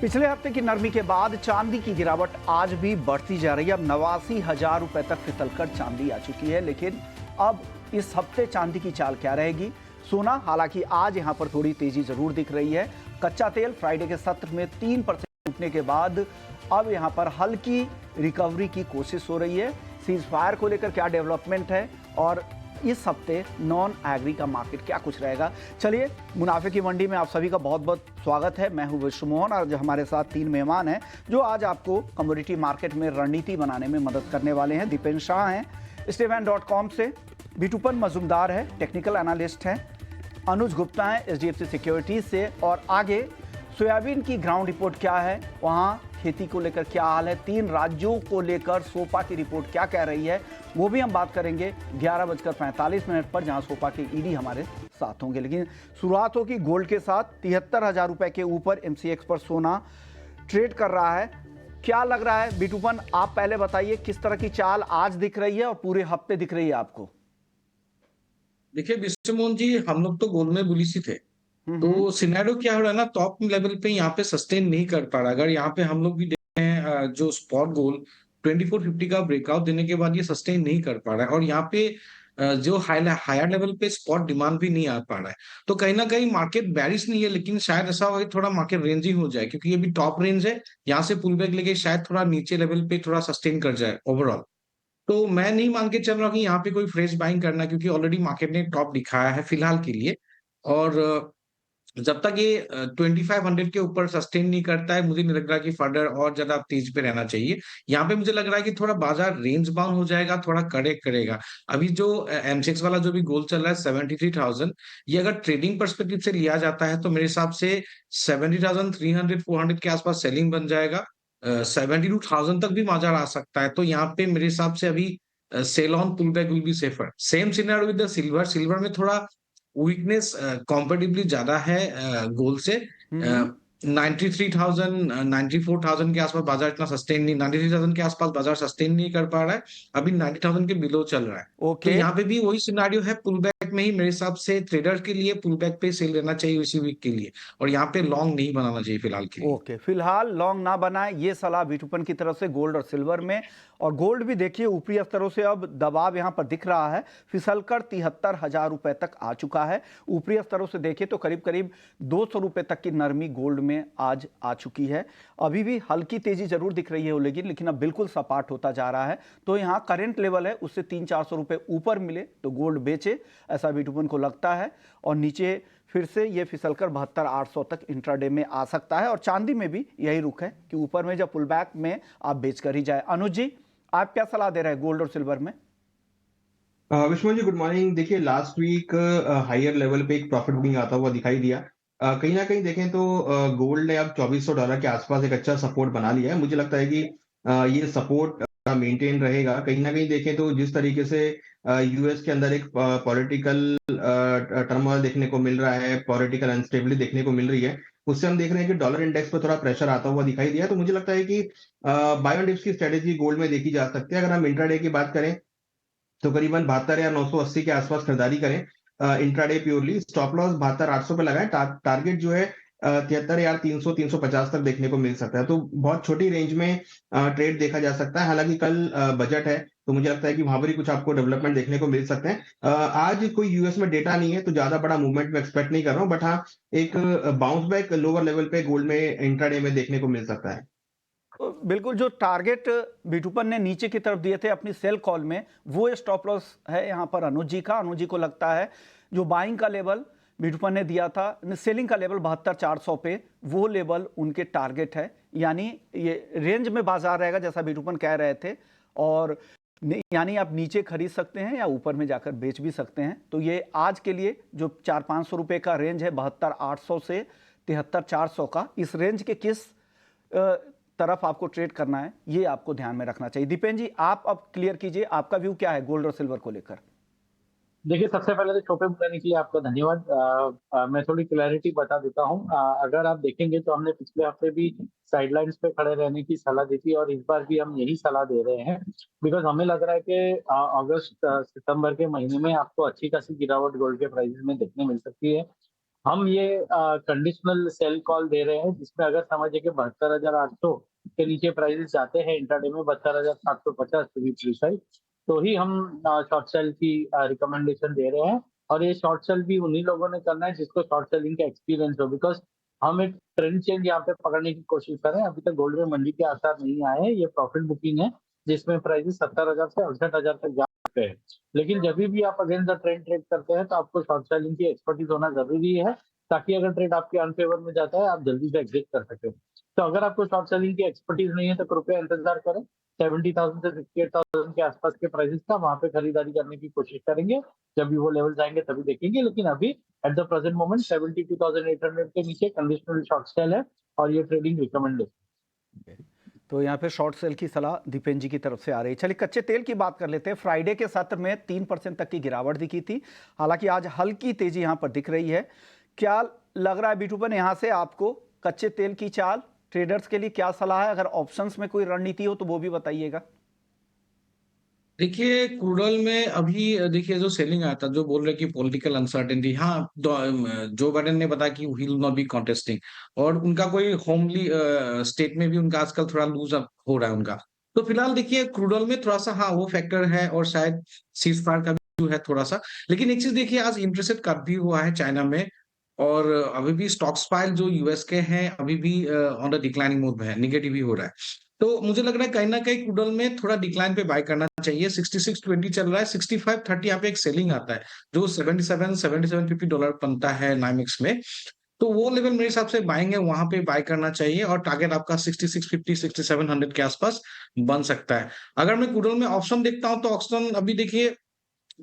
पिछले हफ्ते की नरमी के बाद चांदी की गिरावट आज भी बढ़ती जा रही है। अब 89,000 रुपए तक फिसलकर चांदी आ चुकी है। लेकिन अब इस हफ्ते चांदी की चाल क्या रहेगी? सोना हालांकि आज यहां पर थोड़ी तेजी जरूर दिख रही है। कच्चा तेल फ्राइडे के सत्र में 3% टूटने के बाद अब यहां पर हल्की रिकवरी की कोशिश हो रही है। सीज फायर को लेकर क्या डेवलपमेंट है और इस हफ्ते नॉन एग्री का मार्केट क्या कुछ रहेगा? चलिए, मुनाफे की मंडी में आप सभी का बहुत बहुत स्वागत है। मैं हूं विश्व मोहन और हमारे साथ 3 मेहमान हैं जो आज आपको कमोडिटी मार्केट में रणनीति बनाने में मदद करने वाले हैं। दीपेन शाह हैं stevn.com से, बिटूपन मजूमदार है, टेक्निकल एनालिस्ट हैं, अनुज गुप्ता हैं HDFC सिक्योरिटीज से, और आगे सोयाबीन की ग्राउंड रिपोर्ट क्या है, वहाँ खेती को लेकर क्या हाल है, 3 राज्यों को लेकर सोपा की रिपोर्ट क्या कह रही है, वो भी हम बात करेंगे 11:45 पर, जहां सोपा के ईडी हमारे साथ होंगे। लेकिन शुरुआत होगी गोल्ड के साथ। 73,000 रुपए के ऊपर MCX पर सोना ट्रेड कर रहा है। क्या लग रहा है बिटूपन, आप पहले बताइए किस तरह की चाल आज दिख रही है और पूरे हफ्ते दिख रही है आपको? देखिए विश्वमोहन जी, हम लोग तो गोल्ड में बुलिश ही थे। हम्म। तो सिनेरियो क्या हो रहा है ना, टॉप लेवल पे यहाँ पे सस्टेन नहीं कर पा रहा। अगर यहाँ पे हम लोग भी देख रहे हैं, जो स्पॉट गोल्ड 2450 का ब्रेकआउट देने के बाद ये सस्टेन नहीं कर पा रहा है, और यहाँ पे जो हायर लेवल पे स्पॉट डिमांड भी नहीं आ पा रहा है। तो कहीं ना कहीं मार्केट बैरिश नहीं है, लेकिन शायद ऐसा हो कि थोड़ा मार्केट रेंज ही हो जाए, क्योंकि ये भी टॉप रेंज है। यहाँ से पुल बैक लेके शायद थोड़ा नीचे लेवल पे थोड़ा सस्टेन कर जाए ओवरऑल। तो मैं नहीं मान के चल रहा हूँ कि यहाँ पे कोई फ्रेश बाइंग करना, क्योंकि ऑलरेडी मार्केट ने टॉप दिखाया है फिलहाल के लिए। और जब तक ये 2500 के ऊपर सस्टेन नहीं करता है, मुझे नहीं लग रहा कि फर्दर और ज्यादा तेज पे रहना चाहिए। यहाँ पे मुझे लग रहा है कि थोड़ा बाजार रेंज बाउंड हो जाएगा, थोड़ा करेक्ट करेगा। अभी जो M6 वाला जो भी गोल चल रहा है 73,000, ये अगर ट्रेडिंग परस्पेक्टिव से लिया जाता है तो मेरे हिसाब से 70,300 400 के आसपास सेलिंग बन जाएगा। 72,000 तक भी बाजार आ सकता है। तो यहाँ पे मेरे हिसाब से अभी sale on pull back will be safer. Same scenario with the silver. Silver में थोड़ा वीकनेस कंपैरेटिवली ज्यादा है गोल्ड से। हम्म। 93,000 94,000 के आसपास बाजार इतना सस्टेन नहीं, 93,000 के आसपास बाजार सस्टेन नहीं कर पा रहा है। अभी 90,000 के बिलो चल रहा है। तो ओके। यहाँ पे भी वही सिनारियो है, पुल बैक में ही मेरे हिसाब से ट्रेडर के लिए पुल बैक पे सेल लेना चाहिए इसी वीक के लिए, और यहाँ पे लॉन्ग नहीं बनाना चाहिए फिलहाल के लिए। ओके, फिलहाल लॉन्ग ना बनाए, ये सलाह बिटूपन की तरफ से गोल्ड और सिल्वर में। और गोल्ड भी देखिए ऊपरी स्तरों से अब दबाव यहां पर दिख रहा है, फिसलकर 73,000 रुपए तक आ चुका है। ऊपरी स्तरों से देखिए तो करीब करीब 200 रुपए तक की नरमी गोल्ड में आज आ चुकी है। अभी भी हल्की तेजी जरूर दिख रही है लेकिन अब बिल्कुल सपाट होता जा रहा है। तो यहाँ करंट लेवल है, उससे 300-400 रुपए ऊपर मिले तो गोल्ड बेचे, ऐसा बिटूपन को लगता है। और नीचे फिर से ये फिसलकर 72,800 तक इंट्राडे में आ सकता है। और चांदी में भी यही रुख है कि ऊपर में जब पुल बैक में आप बेच कर ही जाए। अनुज जी, आप क्या सलाह दे रहे हैं गोल्ड और सिल्वर में? Vishwanath ji, good morning. देखिए, लास्ट वीक हायर लेवल पे एक प्रॉफिट बुकिंग आता हुआ दिखाई दिया। कहीं ना कहीं देखें तो गोल्ड ने अब $2,400 के आसपास एक अच्छा सपोर्ट बना लिया है। मुझे लगता है कि ये सपोर्ट मेंटेन रहेगा। कहीं ना कहीं देखें तो जिस तरीके से यूएस के अंदर एक पॉलिटिकल टर्मोइल देखने को मिल रहा है, पॉलिटिकल अनस्टेबिलिटी देखने को मिल रही है, उससे हम देख रहे हैं कि डॉलर इंडेक्स पर थोड़ा प्रेशर आता हुआ दिखाई दिया। तो मुझे लगता है कि बाय ऑन डिप्स की स्ट्रेटेजी गोल्ड में देखी जा सकती है। अगर हम इंट्राडे की बात करें तो करीबन 72,980 के आसपास खरीदारी करें इंट्राडे प्योरली। स्टॉप लॉस 72,800 पे लगाएं। टारगेट जो है 73,300 350 तक देखने को मिल सकता है। तो बहुत छोटी रेंज में ट्रेड देखा जा सकता है। हालांकि कल बजट है, तो मुझे लगता है कि वहां पर ही कुछ आपको डेवलपमेंट देखने को मिल सकते हैं। आज कोई यूएस में डेटा नहीं है, तो ज्यादा बड़ा मूवमेंट में एक्सपेक्ट नहीं कर रहा हूँ, बट हाँ, एक बाउंस बैक लोअर लेवल पे गोल्ड में इंट्राडे में देखने को मिल सकता है। तो बिल्कुल जो टारगेट बिटूपन ने नीचे की तरफ दिए थे अपनी सेल कॉल में, वो स्टॉप लॉस है यहाँ पर अनुज जी का। अनुज जी को लगता है जो बाइंग का लेवल बिटूपन ने दिया था, सेलिंग का लेवल 72,400 पे, वो लेवल उनके टारगेट है। यानी ये रेंज में बाजार रहेगा जैसा बिटूपन कह रहे थे। और यानी आप नीचे खरीद सकते हैं या ऊपर में जाकर बेच भी सकते हैं। तो ये आज के लिए जो 400-500 रुपए का रेंज है, 72,800 से 73,400 का, इस रेंज के किस तरफ आपको ट्रेड करना है, ये आपको ध्यान में रखना चाहिए। दीपेन जी, आप अब क्लियर कीजिए, आपका व्यू क्या है गोल्ड और सिल्वर को लेकर? देखिए, सबसे पहले तो शो पे बुलाने के लिए आपका धन्यवाद। मैं थोड़ी क्लैरिटी बता देता हूँ। अगर आप देखेंगे तो हमने पिछले हफ्ते भी साइडलाइंस पे खड़े रहने की सलाह दी थी, और इस बार भी हम यही सलाह दे रहे हैं, बिकॉज हमें लग रहा है कि अगस्त सितंबर के महीने में आपको अच्छी खासी गिरावट गोल्ड के प्राइसेस में देखने मिल सकती है। हम ये कंडीशनल सेल कॉल दे रहे हैं, जिसमें अगर समझिए कि 72,800 के नीचे प्राइसेस जाते हैं इंट्राडे में, 72,750 टू बी प्रिसाइज, तो ही हम शॉर्ट सेल की रिकमेंडेशन दे रहे हैं। और ये शॉर्ट सेल भी उन्हीं लोगों ने करना है जिसको शॉर्ट सेलिंग का एक्सपीरियंस हो, बिकॉज हम एक ट्रेंड चेंज यहाँ पे पकड़ने की कोशिश कर रहे हैं। अभी तक गोल्ड में मंदी के आसार नहीं आए हैं, ये प्रॉफिट बुकिंग है जिसमें प्राइसेस 70,000 से 68,000 तक जा सकते हैं। लेकिन जब भी आप अगेंस्ट द ट्रेंड ट्रेड करते हैं तो आपको शॉर्ट सेलिंग की एक्सपर्टीज होना जरूरी है, ताकि अगर ट्रेड आपके अनफेवर में जाता है आप जल्दी से एग्जिट कर सके। तो अगर आपको शॉर्ट सेलिंग की एक्सपर्टीज नहीं है तो कृपया इंतजार करें। 70,000 से 68,000 के आसपास के प्राइसेस का वहां पे खरीदारी करने की कोशिश करेंगे। जब भी वो लेवल्स आएंगे तभी देखेंगे, लेकिन अभी एट द प्रेजेंट मोमेंट 72,800 के नीचे कंडीशनल शॉर्ट सेल है और ये ट्रेडिंग रिकमेंडेड। तो यहाँ पे शॉर्ट सेल की सलाह दीपेन जी की तरफ से आ रही है। चलिए कच्चे तेल की बात कर लेते हैं। फ्राइडे के सत्र में 3% तक की गिरावट दिखी थी, हालांकि आज हल्की तेजी यहाँ पर दिख रही है। क्या लग रहा है बिटूपन यहाँ से आपको कच्चे तेल की चाल? ट्रेडर्स के लिए क्या सलाह है? अगर ऑप्शंस में कोई रणनीति हो तो वो भी बताइएगा। देखिए क्रूड ऑयल में अभी देखिए जो सेलिंग आया था, जो बोल रहे कि पॉलिटिकल अनसर्टेनिटी, हाँ जो बाइडेन ने बताया कि he will not be contesting, और उनका कोई होमली स्टेट में भी उनका आजकल थोड़ा लूज अप हो रहा है उनका। तो फिलहाल देखिए क्रूड ऑयल में थोड़ा सा हाँ वो फैक्टर है, और शायद सीज फायर का भी है थोड़ा सा। लेकिन एक चीज देखिए, आज इंटरेस्ट रेट कट भी हुआ है चाइना में, और अभी भी स्टॉक्स पाइल जो यूएस के हैं अभी भी ऑन द डिक्लाइनिंग मोड में है, निगेटिव ही हो रहा है। तो मुझे लग रहा है कहीं ना कहीं क्रूड ऑयल में थोड़ा डिक्लाइन पे बाय करना चाहिए। 66.20 चल रहा है, 65.30 यहाँ पे एक सेलिंग आता है, जो 77-77.50 डॉलर बनता है नाइमेक्स में। तो वो लेवल मेरे हिसाब से बाइंग है, वहां पे बाय करना चाहिए, और टारगेट आपका 6650 6700 के आसपास बन सकता है। अगर मैं क्रूड ऑयल में ऑप्शन देखता हूँ तो ऑप्शन अभी देखिए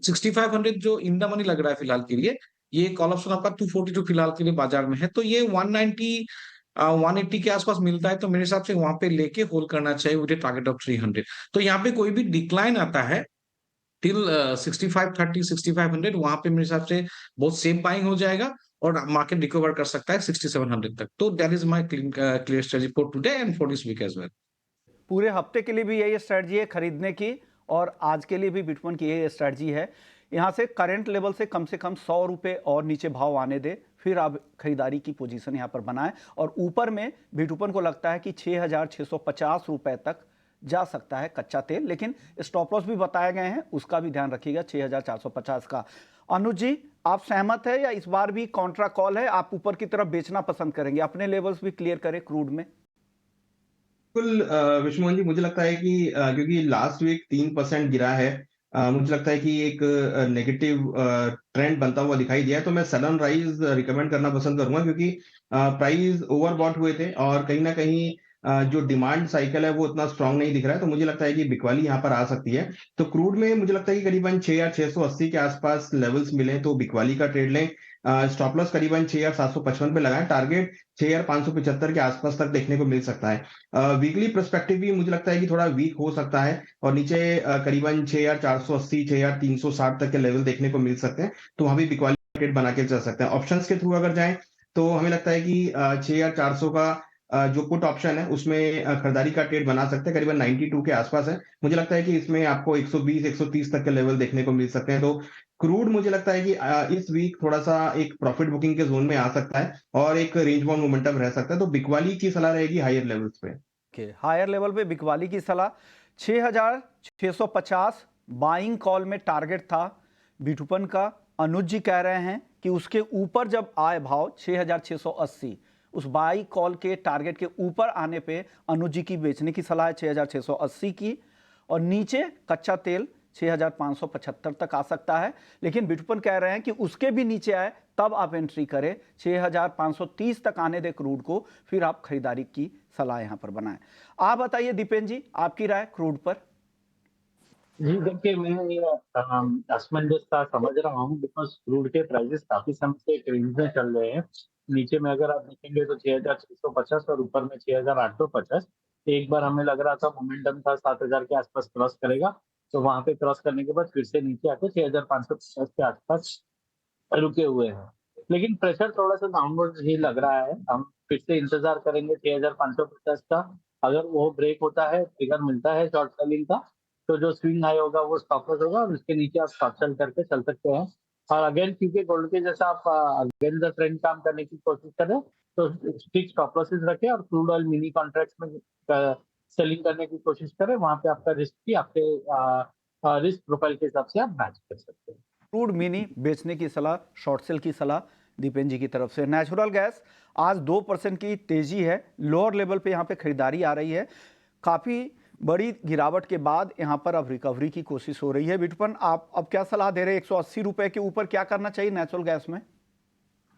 6500 जो इन द मनी लग रहा है फिलहाल के लिए, ये कॉल ऑप्शन आपका 242 फिलहाल के लिए बाजार में है। तो ये 190 180 के आसपास मिलता है, तो मेरे हिसाब से वहां पे लेके होल्ड करना चाहिए विद टारगेट ऑफ 300। तो यहाँ पे कोई भी डिक्लाइन आता है टिल 6530 6500, वहां पे मेरे हिसाब से बहुत सेफ बाइंग हो जाएगा, और मार्केट रिकवर कर सकता है 6700 तक। तो that is my clear strategy for today and for this week as well. पूरे हफ्ते के लिए भी यही स्ट्रेटजी है खरीदने की, और आज के लिए भी बिटकॉइन की यही स्ट्रेटजी है। यहाँ से करंट लेवल से कम 100 रुपए और नीचे भाव आने दे, फिर आप खरीदारी की पोजीशन यहाँ पर बनाएं। और ऊपर में बिटकॉइन को लगता है कि 6,650 रुपए तक जा सकता है कच्चा तेल, लेकिन स्टॉप लॉस भी बताए गए हैं, उसका भी ध्यान रखिएगा 6,450 का। अनुज जी, आप सहमत है या इस बार भी कॉन्ट्रा कॉल है? आप ऊपर की तरफ बेचना पसंद करेंगे? अपने लेवल्स भी क्लियर करें क्रूड में। बिल्कुल विश्वमोहन जी, मुझे लगता है कि क्योंकि लास्ट वीक 3% गिरा है, मुझे लगता है कि एक नेगेटिव ट्रेंड बनता हुआ दिखाई दिया है, तो मैं सडन राइज रिकमेंड करना पसंद करूंगा, क्योंकि प्राइस ओवरबॉट हुए थे और कहीं ना कहीं जो डिमांड साइकिल है वो उतना स्ट्रांग नहीं दिख रहा है। तो मुझे लगता है कि बिकवाली यहाँ पर आ सकती है। तो क्रूड में मुझे लगता है कि करीबन 6 या 680 के आसपास लेवल्स मिले तो बिकवाली का ट्रेड लें। स्टॉप लॉस करीबन 6,755 पे लगाएं, टारगेट 6,575 के आसपास तक देखने को मिल सकता है। वीकली पर्सपेक्टिव भी मुझे लगता है कि थोड़ा वीक हो सकता है, और नीचे करीबन 6,480 6,360 तक के लेवल देखने को मिल सकते हैं, तो वहां भी बिकवाली ट्रेड बना के चल सकते हैं। ऑप्शंस के थ्रू अगर जाएं तो हमें लगता है कि 6,400 का जो पुट ऑप्शन है उसमें खरीदारी का ट्रेड बना सकते हैं, करीबन 92 के आसपास है। मुझे लगता है कि इसमें आपको 120 130 तक के लेवल देखने को मिल सकते हैं। तो क्रूड मुझे लगता है कि इस वीक थोड़ा सा एक प्रॉफिट बुकिंग के जोन में आ सकता है और एक रेंज बाउंड मोमेंटम रह सकता है। तो बिकवाली की सलाह रहेगी हायर लेवल्स पे। हायर लेवल पे बिकवाली की सलाह। 6,650 बाइंग कॉल में टारगेट था बिटकॉइन का। अनुज जी कह रहे हैं कि उसके ऊपर जब आए भाव 6,680, उस बाई कॉल के टारगेट के ऊपर आने पे अनुज जी की बेचने की सलाह है 6,680 की, और नीचे कच्चा तेल 6,575 तक आ सकता है। लेकिन बिटकॉइन कह रहे हैं कि उसके भी नीचे आए तब आप एंट्री करें, 6,530 तक आने दे क्रूड को, फिर आप खरीदारी की सलाह यहां पर बनाएं। आप बताइए दीपेन जी, आपकी राय क्रूड पर। जी देखिए, मैं ये असमंजस सा समझ रहा हूँ, बिकॉज क्रूड के प्राइसेस काफी समय से एक रेंज में चल रहे हैं। नीचे में अगर आप देखेंगे तो 6,650 और ऊपर में 6,850। एक बार हमें लग रहा था मोमेंटम था 7,000 के आसपास क्रॉस करेगा, तो वहां पे क्रॉस करने के बाद फिर से नीचे आके 6,550 के आसपास रुके हुए हैं। लेकिन प्रेशर थोड़ा सा डाउनवर्ड ही लग रहा है। हम फिर से इंतजार करेंगे 6,550 का। अगर वो ब्रेक होता है, ट्रिगर मिलता है शॉर्ट सेलिंग का, तो जो स्विंग हाई होगा वो स्टॉप लॉस होगा और उसके नीचे आप शॉर्ट सेल करके चल सकते हैं। और अगेन क्योंकि गोल्ड के जैसा आप अगेन द ट्रेंड काम करने की कोशिश करें तो स्ट्रिक्ट स्टॉप लॉसेस रखें और क्रूड ऑयल मिनी कॉन्ट्रैक्ट्स में सेलिंग करने की कोशिश करें। वहां पे आपका रिस्क भी आपके रिस्क प्रोफाइल के हिसाब से आप मैच कर सकते हैं। क्रूड मिनी बेचने की सलाह, शॉर्ट सेल की सलाह दीपेन जी की तरफ से। नेचुरल गैस आज 2% की तेजी है, लोअर लेवल पे यहाँ पे खरीदारी आ रही है। काफ़ी बड़ी गिरावट के बाद यहाँ पर अब रिकवरी की कोशिश हो रही है। विटपन, आप अब क्या सलाह दे रहे हैं? 180 रुपए के ऊपर क्या करना चाहिए नेचुरल गैस में?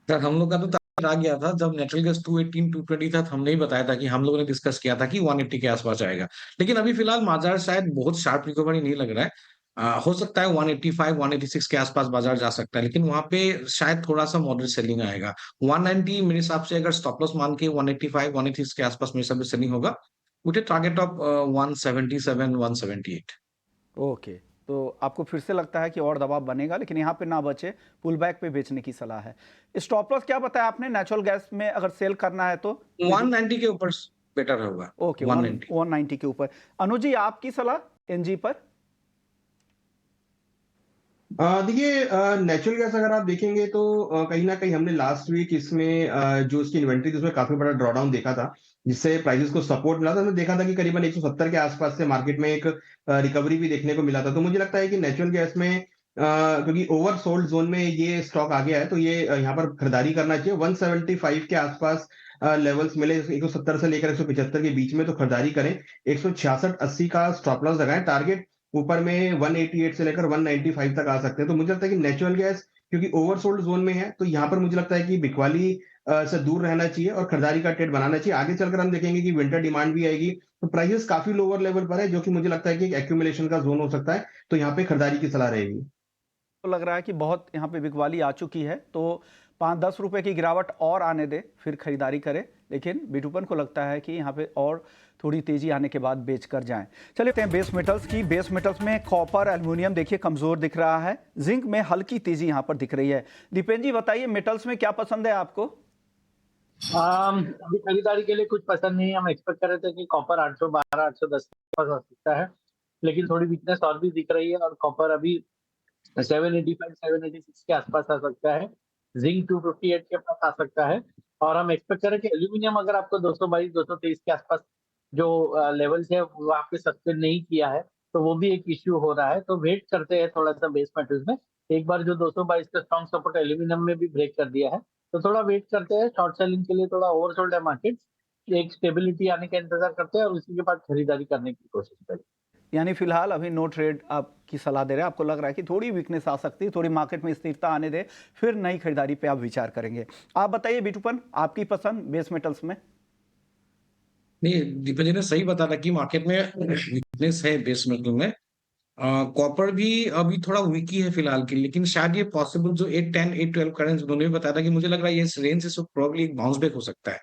सर हम लोग का तो टारगेट आ गया था जब नेचुरल गैस 218 220 था, हमने ही बताया था कि हम लोगों ने डिस्कस किया था कि 180 के आसपास आएगा। लेकिन अभी फिलहाल बाजार शायद बहुत शार्प रिकवरी नहीं लग रहा है। हो सकता है 185 186 के आसपास बाजार जा सकता है, लेकिन वहां पे शायद थोड़ा सा मॉडरेट सेलिंग आएगा। 190 मेरे हिसाब से अगर स्टॉप लॉस मान के 185 186 के आसपास मेरे हिसाब से सेलिंग होगा विथ टारगेट ऑफ 177 178। ओके, तो आपको फिर से लगता है कि और दबाव बनेगा, लेकिन यहाँ पे ना बचे, पुल बैक पे बेचने की सलाह है। स्टॉप लॉस क्या बताया आपने नेचुरल गैस में अगर सेल करना है तो? 190 के ऊपर बेटर होगा। ओके, 190 190 के ऊपर। अनुज जी, आपकी सलाह एनजी पर? देखिए, नेचुरल गैस अगर आप देखेंगे तो कहीं ना कहीं हमने लास्ट वीक इसमें जो इसकी इन्वेंट्री थी उसमें काफी बड़ा ड्रॉडाउन देखा था, जिससे प्राइसेस को सपोर्ट मिला था। हमने देखा था कि करीबन 170 के आसपास से मार्केट में एक रिकवरी भी देखने को मिला था। तो मुझे लगता है कि नेचुरल गैस में क्योंकि ओवर सोल्ड जोन में ये स्टॉक आ गया है, तो ये यहाँ पर खरीदारी करना चाहिए। 175 के आसपास लेवल्स मिले 170 से लेकर 175 के बीच में, तो खरीदारी करें। 166 80 का स्टॉप लॉस लगाएं। टारगेट ऊपर में 188 से लेकर 195 तक आ सकते हैं। तो मुझे लगता है कि नेचुरल गैस क्योंकि ओवरसोल्ड जोन में है, तो यहाँ पर मुझे लगता है कि बिकवाली से दूर रहना चाहिए और खरीदारी का ट्रेड बनाना चाहिए। आगे चलकर हम देखेंगे कि विंटर डिमांड भी आएगी, तो प्राइसेस काफी लोअर लेवल पर है, जो कि मुझे लगता है कि एक एक्यूमुलेशन का जोन हो सकता है। तो यहाँ पे खरीदारी की सलाह रहेगी। तो लग रहा है कि बहुत यहाँ पे बिकवाली आ चुकी है, तो 5-10 रुपए की गिरावट और आने दे, फिर खरीदारी करें। लेकिन बिटूपन को लगता है कि यहाँ पे और थोड़ी तेजी आने के बाद बेच कर जाएं। चलिए हैं बेस मेटल्स की। बेस मेटल्स में कॉपर, एल्युमिनियम देखिए कमजोर दिख रहा है, जिंक में हल्की तेजी यहाँ पर दिख रही है। दीपेन जी बताइए, मेटल्स में क्या पसंद है आपको? अभी खरीदारी के लिए कुछ पसंद नहीं है। हम एक्सपेक्ट कर रहे थे कि कॉपर 812 810 पर हो सकता है, लेकिन थोड़ी वीकनेस और भी दिख रही है और कॉपर अभी 785 786 के आसपास आ सकता है। जिंक 258 के पास आ सकता है। और हम एक्सपेक्ट करें कि एल्यूमिनियम अगर आपको 222 223 के आसपास जो लेवल्स है वहां पे सस्टेन नहीं किया है, तो वो भी एक इश्यू हो रहा है। तो वेट करते हैं थोड़ा सा बेस मेटल्स में। एक बार जो 222 का स्ट्रॉन्ग सपोर्ट एल्यूमिनियम में भी ब्रेक कर दिया है, तो थोड़ा वेट करते हैं। शॉर्ट सेलिंग के लिए थोड़ा ओवरसोल्ड है मार्केट, एक स्टेबिलिटी आने का इंतजार करते हैं और उसी के बाद खरीदारी करने की कोशिश करें। यानी फिलहाल अभी नो ट्रेड आपकी सलाह दे रहे हैं। आपको लग रहा है कि थोड़ी वीकनेस आ सकती है, थोड़ी मार्केट में स्थिरता आने दे, फिर नई खरीदारी पे आप विचार करेंगे। आप बताइए बिटूपन, आपकी पसंद बेस मेटल्स में? नहीं, दीपक जी ने सही बताया कि मार्केट में वीकनेस है बेस मेटल में। कॉपर भी अभी थोड़ा वीक ही है फिलहाल की, लेकिन शायद ये पॉसिबल जो 810 812 का रेंज उन्होंने भी बताया था कि मुझे लग रहा है ये रेंज से प्रोबब्ली एक बाउंस बैक हो सकता है।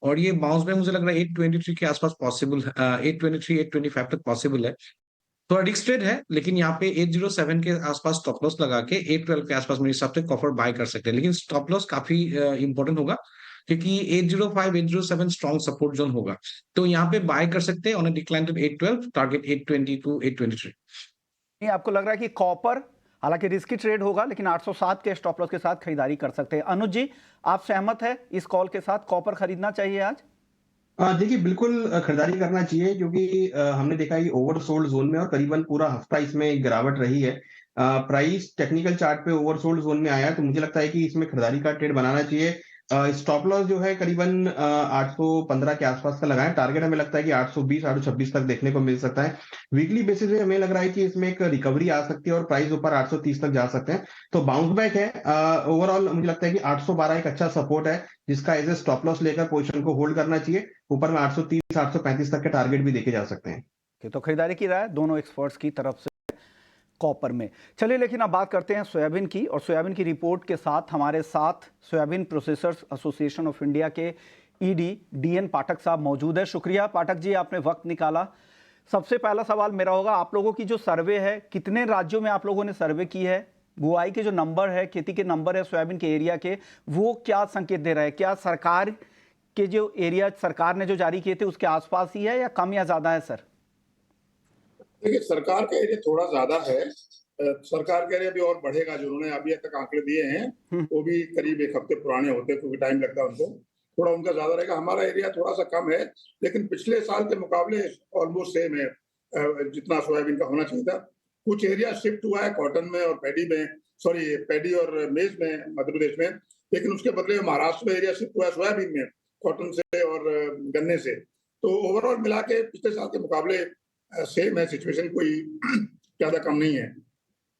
और ये बाउंस बैक मुझे लग रहा है 823 के आसपास पॉसिबल, 823 825 तक पॉसिबल है। थोड़ा रिस्क ट्रेड है, लेकिन यहाँ पे 807 के आसपास स्टॉप लॉस लगा के 812 के आसपास मेरे हिसाब से कॉपर बाय कर सकते हैं। लेकिन स्टॉप लॉस काफी इंपॉर्टेंट होगा, क्योंकि 805 807 स्ट्रॉन्ग सपोर्ट जोन होगा। तो यहाँ पे बाय कर सकते हैं on a decline to 812, target 822 823। नहीं, आपको लग रहा है कि कॉपर हालांकि रिस्की ट्रेड होगा, लेकिन 807 के स्टॉप लॉस के साथ खरीदारी कर सकते हैं। अनुज जी, आप सहमत है इस कॉल के साथ? कॉपर खरीदना चाहिए आज? देखिए, बिल्कुल खरीदारी करना चाहिए, क्योंकि हमने देखा है कि ओवरसोल्ड जोन में और करीबन पूरा हफ्ता इसमें गिरावट रही है। प्राइस टेक्निकल चार्ट पे ओवरसोल्ड जोन में आया है, तो मुझे लगता है कि इसमें खरीदारी का ट्रेड बनाना चाहिए। स्टॉप लॉस जो है करीबन 815 के आसपास का लगाएं। टारगेट हमें लगता है कि 820 826 तक देखने को मिल सकता है। वीकली बेसिस पे हमें लग रहा है कि इसमें एक रिकवरी आ सकती है और प्राइस ऊपर 830 तक जा सकते हैं। तो बाउंस बैक है। ओवरऑल मुझे लगता है कि 812 एक अच्छा सपोर्ट है, जिसका एज ए स्टॉप लॉस लेकर पोजीशन को होल्ड करना चाहिए। ऊपर में 830 835 तक के टारगेट भी देखे जा सकते हैं। तो खरीदारी की राय दोनों एक्सपर्ट्स की तरफ से कॉपर में। चलिए, लेकिन अब बात करते हैं सोयाबीन की। और सोयाबीन की रिपोर्ट के साथ हमारे साथ soybean processors association of India के ईडी डीएन पाठक साहब मौजूद है। शुक्रिया पाठक जी, आपने वक्त निकाला। सबसे पहला सवाल मेरा होगा, आप लोगों की जो सर्वे है, कितने राज्यों में आप लोगों ने सर्वे की है? बुआई के जो नंबर है, खेती के नंबर है सोयाबीन के एरिया के, वो क्या संकेत दे रहे हैं? क्या सरकार के जो एरिया सरकार ने जो जारी किए थे उसके आसपास ही है या कम या ज्यादा है सर? देखिए, सरकार का एरिया थोड़ा ज्यादा है, सरकार कह रही है अभी और बढ़ेगा, जो उन्होंने अभी तक आंकड़े दिए हैं वो भी करीब 1 हफ्ते पुराने होते हैं, क्योंकि टाइम लगता है उनको, थोड़ा उनका ज्यादा रहेगा। हमारा एरिया थोड़ा सा कम है, लेकिन पिछले साल के मुकाबले ऑलमोस्ट सेम है, जितना सोयाबीन का होना चाहिए था। कुछ एरिया शिफ्ट हुआ है कॉटन में और पैडी में, सॉरी पैडी और मेज में मध्य प्रदेश में, लेकिन उसके बदले महाराष्ट्र में एरिया शिफ्ट हुआ है सोयाबीन में, कॉटन से और गन्ने से। तो ओवरऑल मिला के पिछले साल के मुकाबले सेम है सिचुएशन, कोई ज्यादा कम नहीं है।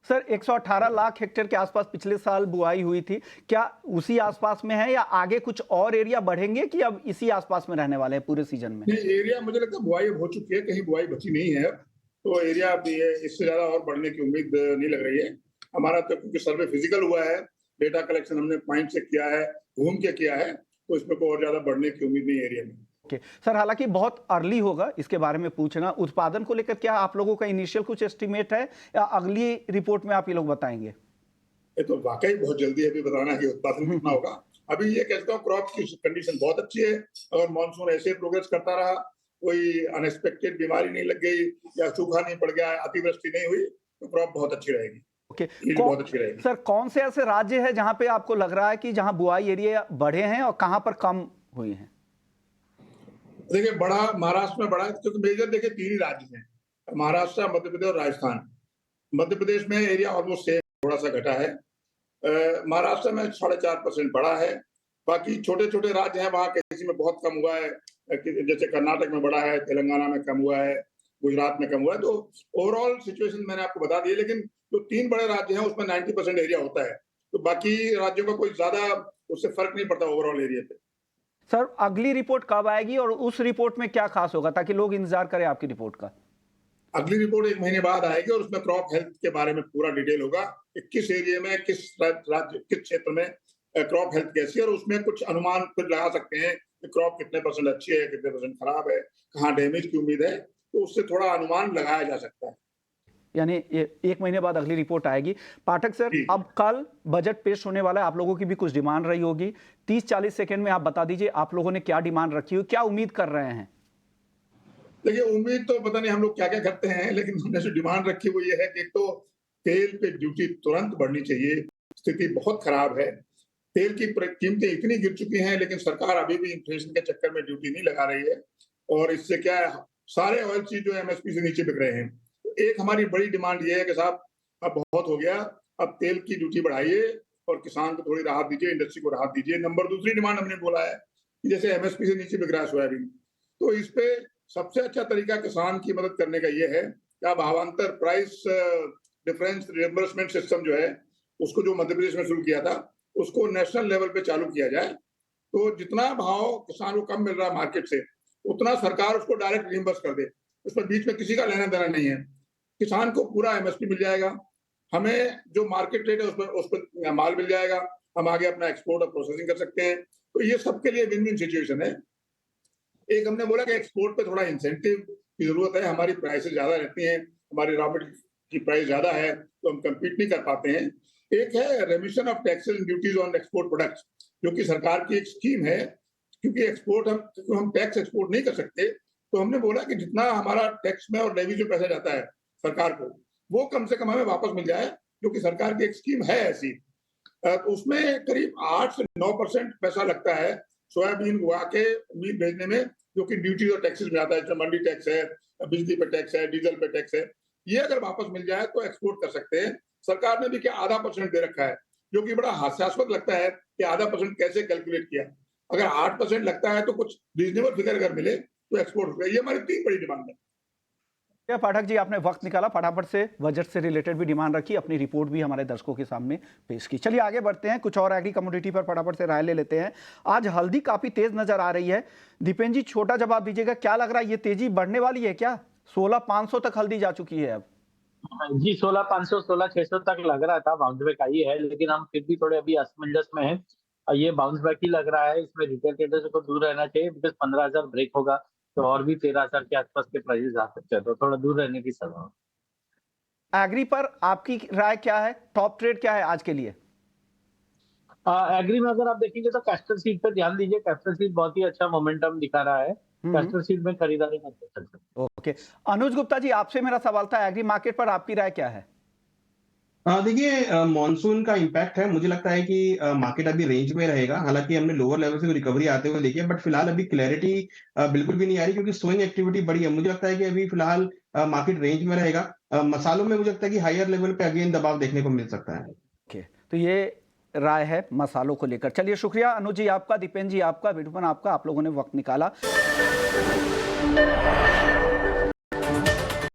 सर 118 लाख हेक्टेयर के आसपास पिछले साल बुआई हुई थी, क्या उसी आसपास में है या आगे कुछ और एरिया बढ़ेंगे कि अब इसी आसपास में रहने वाले हैं पूरे सीजन में? नहीं, एरिया मुझे लगता है बुआई हो चुकी है, कहीं बुआई बची नहीं है, तो एरिया इससे ज्यादा और बढ़ने की उम्मीद नहीं लग रही है। हमारा तो क्योंकि सर्वे फिजिकल हुआ है, डेटा कलेक्शन हमने पॉइंट से किया है, घूम के किया है, तो इसमें कोई और ज्यादा बढ़ने की उम्मीद नहीं है एरिया में। ओके सर, हालांकि बहुत अर्ली होगा इसके बारे में पूछना। उत्पादन को लेकर क्या आप लोगों का इनिशियल कुछ एस्टिमेट है या अगली रिपोर्ट में आप ये लोग बताएंगे? ये तो वाकई बहुत जल्दी है अभी बताना कि उत्पादन कितना होगा। अभी ये कहता हूँ क्रॉप की कंडीशन बहुत अच्छी है, अगर मानसून ऐसे प्रोग्रेस करता रहा, कोई अनएक्सपेक्टेड बीमारी नहीं लग गई या सूखा नहीं पड़ गया, अतिवृष्टि नहीं हुई, तो क्रॉप बहुत अच्छी रहेगी। ओके बहुत अच्छी रहेगी। सर कौन से ऐसे राज्य है जहां पे आपको लग रहा है कि जहां बुआई एरिया बढ़े हैं और कहां पर कम हुई हैं? देखिए बड़ा महाराष्ट्र में बड़ा है, क्योंकि मेजर देखिए 3 ही राज्य हैं, महाराष्ट्र, मध्य प्रदेश और राजस्थान। मध्य प्रदेश में एरिया ऑलमोस्ट सेम, थोड़ा सा घटा है। महाराष्ट्र में 4.5% बढ़ा है। बाकी छोटे छोटे राज्य हैं, वहाँ किसी में बहुत कम हुआ है, जैसे कर्नाटक में बढ़ा है, तेलंगाना में कम हुआ है, गुजरात में कम हुआ है। तो ओवरऑल सिचुएशन मैंने आपको बता दी है, लेकिन जो 3 बड़े राज्य हैं उसमें 90% एरिया होता है, तो बाकी राज्यों का कोई ज्यादा उससे फर्क नहीं पड़ता ओवरऑल एरिया पे। सर अगली रिपोर्ट कब आएगी और उस रिपोर्ट में क्या खास होगा ताकि लोग इंतजार करें आपकी रिपोर्ट का? अगली रिपोर्ट 1 महीने बाद आएगी और उसमें क्रॉप हेल्थ के बारे में पूरा डिटेल होगा, किस एरिया में, किस राज्य, किस क्षेत्र में क्रॉप हेल्थ कैसी है, और उसमें कुछ अनुमान कुछ लगा सकते हैं कि क्रॉप कितने % अच्छी है, कितने % खराब है, कहाँ डैमेज की उम्मीद है, तो उससे थोड़ा अनुमान लगाया जा सकता है। यानी 1 महीने बाद अगली रिपोर्ट आएगी। पाठक सर, अब कल बजट पेश होने वाला है, आप लोगों की भी कुछ डिमांड रही होगी, 30-40 सेकंड में आप बता दीजिए आप लोगों ने क्या डिमांड रखी हो, क्या उम्मीद कर रहे हैं? देखिए उम्मीद तो पता नहीं हम लोग क्या क्या करते हैं, लेकिन हमने जो डिमांड रखी वो ये है कि एक तो तेल पे ड्यूटी तुरंत बढ़नी चाहिए, स्थिति बहुत खराब है। तेल की कीमतें इतनी गिर चुकी हैं, लेकिन सरकार अभी भी इन्फ्लेशन के चक्कर में ड्यूटी नहीं लगा रही है, और इससे क्या है, सारे ऑयल चीज जो एमएसपी से नीचे बिक रहे हैं। एक हमारी बड़ी डिमांड ये है कि साहब अब बहुत हो गया, अब तेल की ड्यूटी बढ़ाइए और किसान को थोड़ी राहत दीजिए, इंडस्ट्री को राहत दीजिए। नंबर दूसरी डिमांड हमने बोला है कि जैसे एमएसपी से नीचे बिक रहा है सोयाबीन, तो इस पे सबसे अच्छा तरीका किसान की मदद करने का ये है कि अब भावांतर प्राइस डिफरेंस रिएम्बर्समेंट सिस्टम जो है, उसको जो मध्य प्रदेश में शुरू किया था, उसको नेशनल लेवल पे चालू किया जाए। तो जितना भाव किसान को कम मिल रहा है मार्केट से, उतना सरकार उसको डायरेक्ट रिएम्बर्स कर दे, उसमें बीच में किसी का लेना देना नहीं है, किसान को पूरा एमएसपी मिल जाएगा, हमें जो मार्केट रेट है उस पर माल मिल जाएगा, हम आगे अपना एक्सपोर्ट और प्रोसेसिंग कर सकते हैं। तो ये सबके लिए विन विन सिचुएशन है। एक हमने बोला कि एक्सपोर्ट पे थोड़ा इंसेंटिव की जरूरत है, हमारी प्राइसेस ज्यादा रहती हैं, हमारी रॉ मटेरियल की प्राइस ज्यादा है, तो हम कम्पीट नहीं कर पाते हैं। एक है रेमिशन of taxes and duties on export products, जो कि सरकार की एक स्कीम है, क्योंकि एक्सपोर्ट हम टैक्स एक्सपोर्ट नहीं कर सकते, तो हमने बोला कि जितना हमारा टैक्स में और लेवी जो पैसा जाता है सरकार को, वो कम से कम हमें वापस मिल जाए, जो कि सरकार की एक स्कीम है ऐसी। तो उसमें करीब 8 से 9% पैसा लगता है सोयाबीन उगा के मीट भेजने में, जो कि ड्यूटी और टैक्सेस में आता है, जैसे मंडी टैक्स है, बिजली पे टैक्स है, डीजल पे टैक्स है। ये अगर वापस मिल जाए तो एक्सपोर्ट कर सकते हैं। सरकार ने भी क्या आधा % दे रखा है, जो कि बड़ा हास्यास्पद लगता है कि आधा % कैसे कैलकुलेट किया। अगर 8% लगता है तो कुछ रीजनेबल फिगर अगर मिले तो एक्सपोर्ट हो गया। ये हमारी 3 बड़ी डिमांड है। क्या पाठक जी, आपने वक्त निकाला, फटाफट से बजट से रिलेटेड भी डिमांड रखी, अपनी रिपोर्ट भी हमारे दर्शकों के सामने पेश की। चलिए आगे बढ़ते हैं, कुछ और एग्री कमोडिटी पर फटाफट से राय ले लेते हैं। आज हल्दी काफी तेज नजर आ रही है, दीपेन जी छोटा जवाब दीजिएगा, क्या लग रहा है ये तेजी बढ़ने वाली है क्या? 16,500 तक हल्दी जा चुकी है अब। जी 16,500 16,600 तक लग रहा था, बाउंस बैक आई है, लेकिन हम फिर भी थोड़े अभी असमंजस में हैं। ये बाउंस बैक ही लग रहा है, इसमें रिटेल ट्रेडर्स को दूर रहना चाहिए, बिकॉज 15,000 ब्रेक होगा तो और भी 13,000 के आसपास के प्राइसेस आ सकते हैं, तो थोड़ा दूर रहने की सलाह। एग्री पर आपकी राय क्या है, टॉप ट्रेड क्या है आज के लिए? एग्री में अगर आप देखेंगे तो कैस्टर सीड पे ध्यान दीजिए, कैस्टर सीड बहुत ही अच्छा मोमेंटम दिखा रहा है, कैस्टर सीड में खरीदारी कर सकते हैं। ओके, अनुज गुप्ता जी आपसे मेरा सवाल था, एग्री मार्केट पर आपकी राय क्या है? देखिए मॉनसून का इम्पैक्ट है। मुझे लगता है कि मार्केट अभी रेंज में रहेगा। हालांकि हमने लोअर लेवल से रिकवरी आते हुए देखी है, बट फिलहाल अभी क्लैरिटी बिल्कुल भी नहीं आ रही, क्योंकि स्विंग एक्टिविटी बड़ी है। मुझे लगता है कि अभी फिलहाल मार्केट रेंज में रहेगा। मसालों में मुझे लगता है कि हायर लेवल पे अगेन दबाव देखने को मिल सकता है। ओके, तो ये राय है मसालों को लेकर। चलिए, शुक्रिया अनुज जी आपका, दीपेन जी आपका, विडुपन आपका, आप लोगों ने वक्त निकाला।